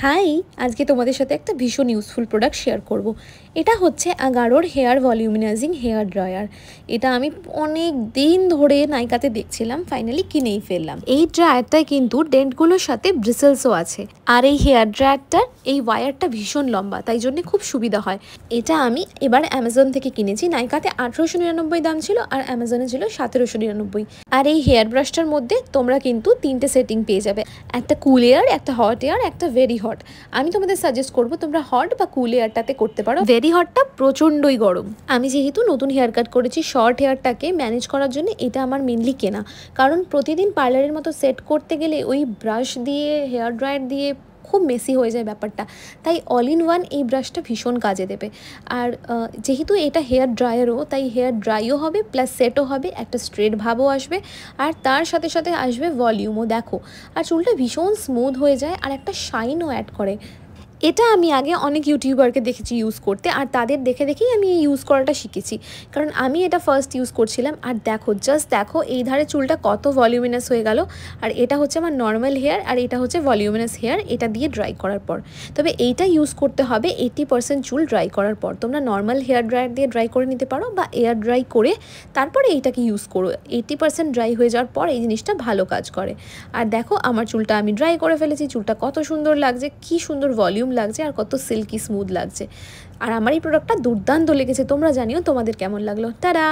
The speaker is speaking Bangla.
হাই, আজকে তোমাদের সাথে একটা ভীষণ ইউজফুল প্রোডাক্ট শেয়ার করব। এটা হচ্ছে আগারোর হেয়ার ভলিউমিনাইজিং হেয়ার ড্রায়ার। এটা আমি অনেক দিন ধরে নাইকাতে দেখছিলাম, ফাইনালি কিনেই ফেললাম। এই ড্রায়ারটায় কিন্তু ডেন্টগুলোর সাথে ব্রিসেলসও আছে। আর এই হেয়ার ড্রায়ারটার এই ওয়্যারটা ভীষণ লম্বা, তাই জন্য খুব সুবিধা হয়। এটা আমি এবার অ্যামাজন থেকে কিনেছি। নাইকাতে 1899 দাম ছিল আর অ্যামাজনে ছিল 1799। আর এই হেয়ার ব্রাশটার মধ্যে তোমরা কিন্তু 3টে সেটিং পেয়ে যাবে, একটা কুল এয়ার, একটা হট এয়ার, একটা ভেরি হট। আমি তোমাদের সাজেস্ট করবো তোমরা হট বা কুল এয়ারটাতে করতে পারো। ভেরি হটটা প্রচণ্ডই গরম। আমি যেহেতু নতুন হেয়ার কাট করেছি, শর্ট হেয়ারটাকে ম্যানেজ করার জন্য এটা আমার মেনলি কেনা, কারণ প্রতিদিন পার্লারের মতো সেট করতে গেলে ওই ব্রাশ দিয়ে হেয়ার ড্রায়ার দিয়ে খুব মেসি হয়ে যায় ব্যাপারটা। তাই অল ইন ওয়ান এই ব্রাশটা ভীষণ কাজে দেবে। আর যেহেতু এটা হেয়ার ড্রায়ারও, তাই হেয়ার ড্রাইও হবে প্লাস সেটও হবে, একটা স্ট্রেট ভাবও আসবে, আর তার সাথে সাথে আসবে ভলিউমও। দেখো, আর চুলটা ভীষণ স্মুথ হয়ে যায় আর একটা শাইনও অ্যাড করে। এটা আমি আগে অনেক ইউটিউবারকে দেখেছি ইউজ করতে, আর তাদের দেখে দেখেই আমি এই ইউজ করাটা শিখেছি, কারণ আমি এটা ফার্স্ট ইউজ করছিলাম। আর দেখো, জাস্ট দেখো এই ধারে চুলটা কত ভলিউমিনাস হয়ে গেল। আর এটা হচ্ছে আমার নর্মাল হেয়ার, আর এটা হচ্ছে ভলিউমিনাস হেয়ার এটা দিয়ে ড্রাই করার পর। তবে এইটা ইউজ করতে হবে 80% চুল ড্রাই করার পর। তোমরা নর্মাল হেয়ার ড্রায়ার দিয়ে ড্রাই করে নিতে পারো, বা এয়ার ড্রাই করে তারপরে এইটাকে ইউজ করো। 80% ড্রাই হয়ে যাওয়ার পর এই জিনিসটা ভালো কাজ করে। আর দেখো, আমার চুলটা আমি ড্রাই করে ফেলেছি। চুলটা কত সুন্দর লাগছে, কি সুন্দর ভলিউম লাগছে, আর কত সিল্কি স্মুথ লাগছে। আর আমার এই প্রোডাক্টটা দুর্দান্ত লেগেছে। তোমরা জানিও তোমাদের কেমন লাগলো। টাটা।